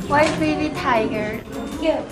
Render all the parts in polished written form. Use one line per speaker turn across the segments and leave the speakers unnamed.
White baby tiger. Yeah.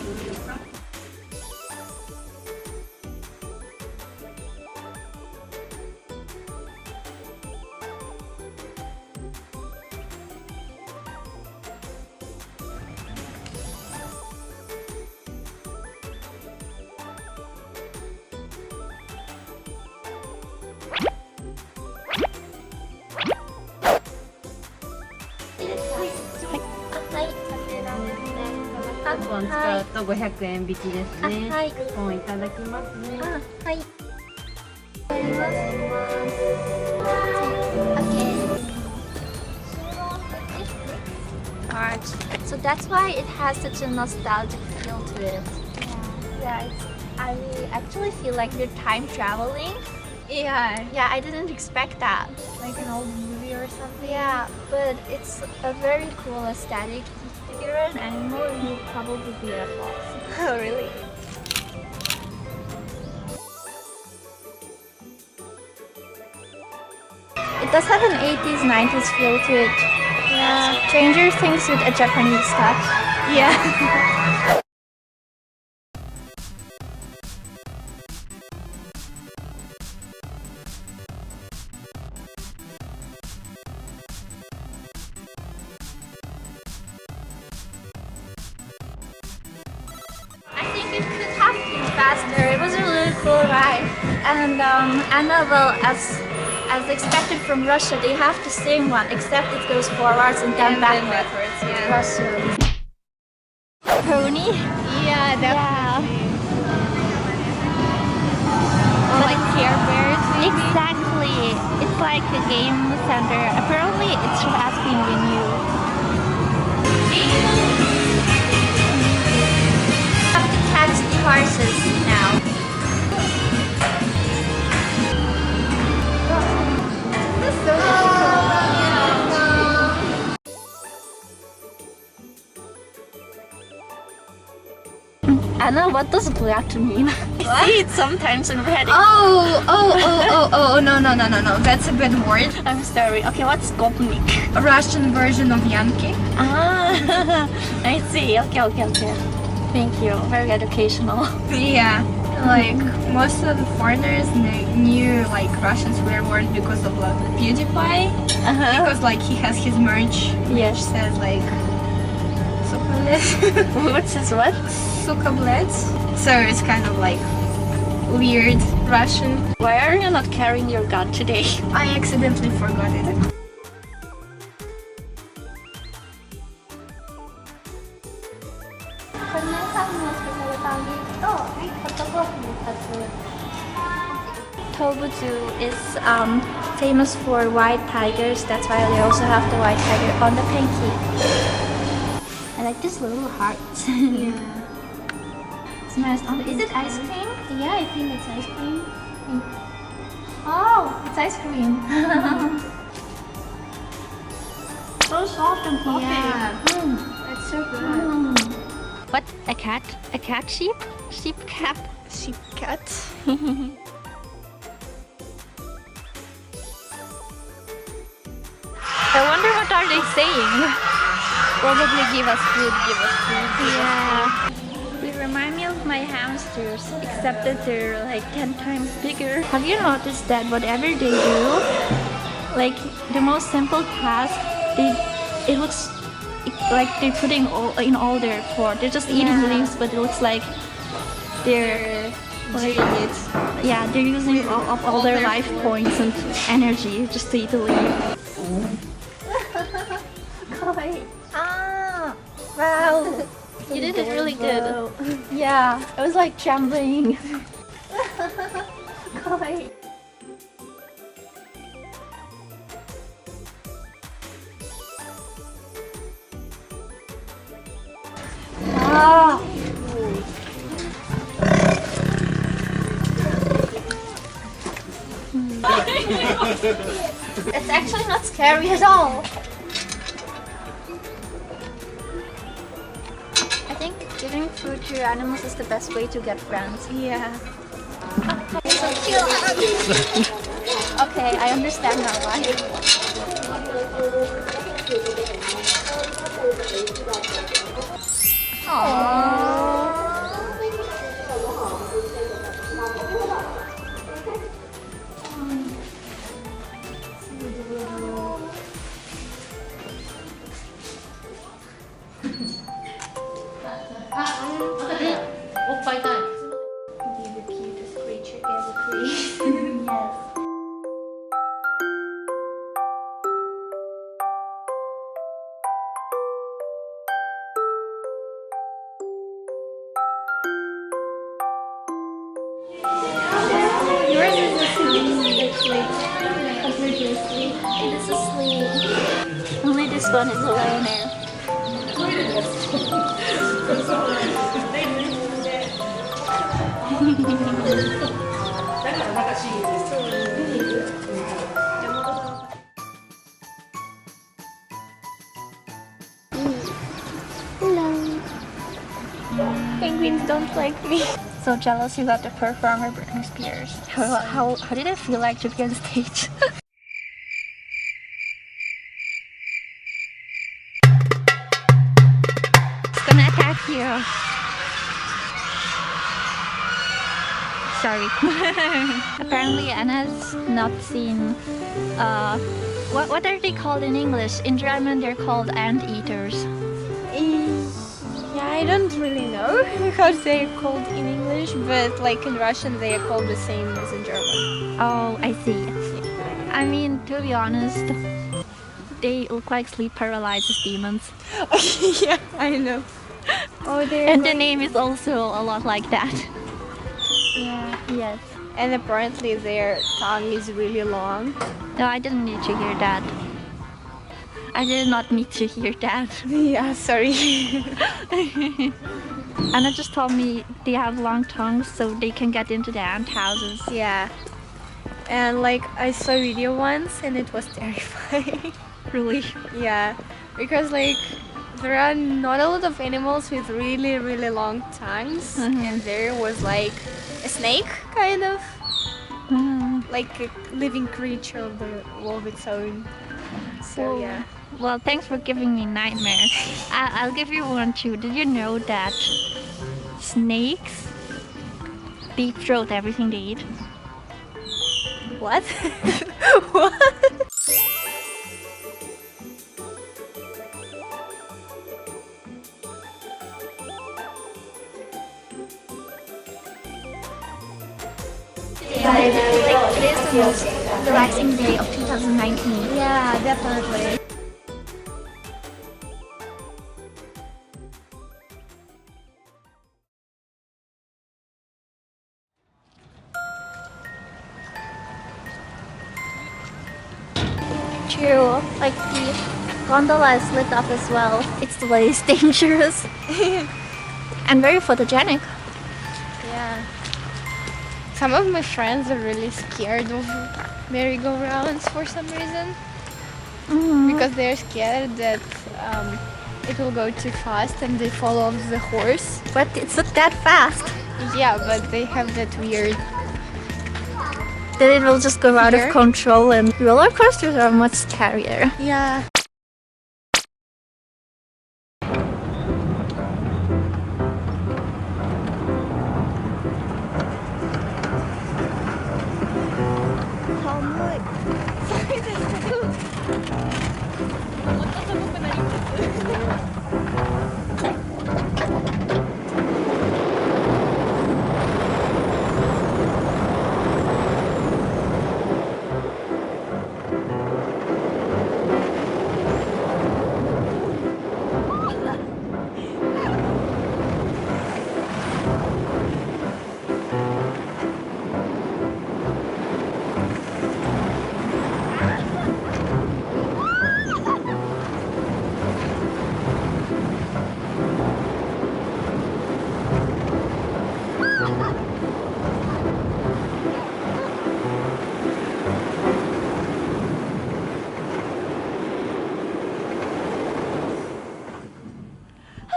本使うと500円引きですね。
はい。
本いただきますね。
はい。Art. So that's why it has such a nostalgic feel to it. Yeah, I actually feel like we're time traveling.
Yeah,
Yeah, I didn't expect that.
like an old movie or something.
Yeah, but it's a very cool aesthetic. If you're an animal, you'll probably be a fox.
Oh, really?
It does have an 80s, 90s feel to it. Yeah. Stranger Things with a Japanese touch.
Yeah.
I think it could have been faster. It was a really cool ride. And Anna, well, as expected from Russia, they have to sing one, except it goes forwards and then backwards.
Yeah.
Russia. Pony?
Yeah, definitely. Or like Care Bears.
Exactly. It's like a game center. Apparently, it has been renewed. We have to catch the horses now. Anna, what does black mean? I see it sometimes in Reddit.
Oh, no. That's a bad word.
I'm sorry. Okay, what's Gopnik?
A Russian version of Yankee.
Ah, I see. Okay. Thank you. Very educational.
Yeah. Like most of the foreigners knew like Russian swear words because of like PewDiePie. Because like he has his merch which
Yes.
says like "Suka
What says what?
Suka bled." So it's kind of like weird Russian.
Why are you not carrying your gun today?
I accidentally forgot it.
Tobu is famous for white tigers. That's why they also have the white tiger on the pinky. I like this little heart.
Yeah.
It's nice. Is it ice cream? Yeah, I think it's ice cream. Oh, it's ice cream.
So soft and fluffy.
Yeah.
It's so good.
What? A cat? A cat sheep? Sheep cat?
Sheep cat.
I wonder what are they saying?
Probably give us food.
Yeah. They remind me of my hamsters, except that they're like 10 times bigger. Have you noticed that whatever they do, like the most simple task, it looks like they're putting in all their effort. They're just eating leaves, but it looks like they're like, yeah, they're using all their life points and energy just to eat the leaf. Ah, wow. You did it really good. Yeah, I was like trembling. Ah. It's actually not scary at all. I think giving food to your animals is the best way to get friends.
Yeah.
So cute. Okay, I understand now why. Be the cutest creature ever created. Yes. Yours is asleep. Completely asleep. It is asleep. Only this one is alone now. Penguins don't like me. So jealous you got to perform Britney Spears. How did it feel like to be on stage? It's gonna attack you. Sorry. Apparently Anna's not seen what are they called in English? In German they're called anteaters.
Yeah, I don't really know how they're called in English, but like in Russian they are called the same as in German.
Oh, I see. I mean, to be honest, they look like sleep paralysis demons.
Yeah, I know. Oh, they're
And the name is also a lot like that.
yeah.
Yes.
And apparently their tongue is really long.
No, I didn't need to hear that. I did not need to hear that.
Yeah, sorry.
Anna just told me they have long tongues so they can get into the ant houses.
Yeah. And like I saw a video once and it was terrifying.
Really?
Yeah, because like there are not a lot of animals with really really long tongues, and there was like a snake kind of like a living creature of its own. So yeah.
Well, thanks for giving me nightmares. I'll give you one too. Did you know that snakes deep throat everything they eat?
What? What?
Like, it is the most relaxing day of 2019.
Yeah, definitely.
True. Like the gondola is lit up as well. It's the least dangerous and very photogenic.
Yeah. Some of my friends are really scared of merry-go-rounds for some reason. Because they're scared that it will go too fast and they fall off the horse.
But it's not that fast.
Yeah, but they have that weird.
Then it will just go out
Fear?
of control, and roller coasters are much scarier.
Yeah.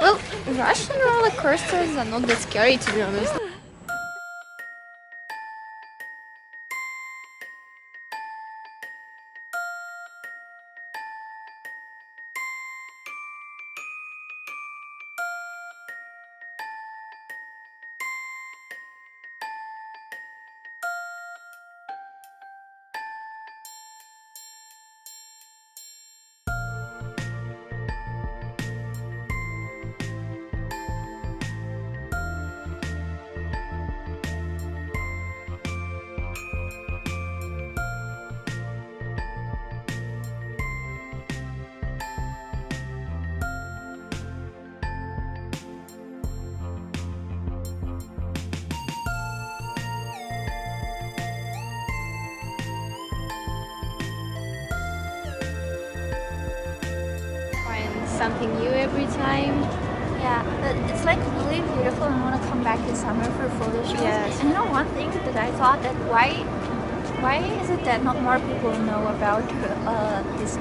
Well, Russian roller coasters are not that scary, to be honest. Find something new every time.
Yeah, but it's like really beautiful and I want to come back this summer for photo shoots.
Yes.
And you know one thing that I thought that why is it that not more people know about this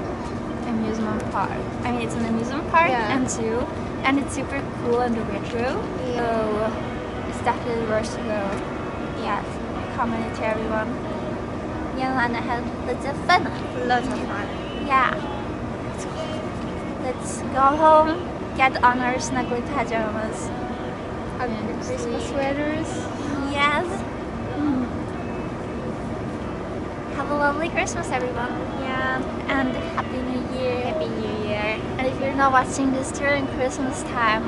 amusement park? I mean, it's an amusement park and zoo, and it's super cool and retro. So it's definitely worth to go. Yes, recommend it to everyone. 沿完的还lots of fun.
Lots of fun.
Yeah. Let's go home, get on our snuggly pajamas.
And Christmas sweaters.
Yes. Have a lovely Christmas, everyone. Yeah. And Happy New Year.
Happy New Year.
And if you're not watching this during Christmas time,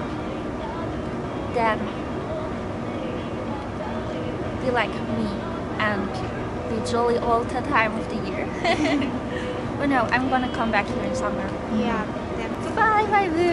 then be like me and be jolly all the time of the year. But no, I'm gonna come back here in summer.
Yeah.
Goodbye, bye boo.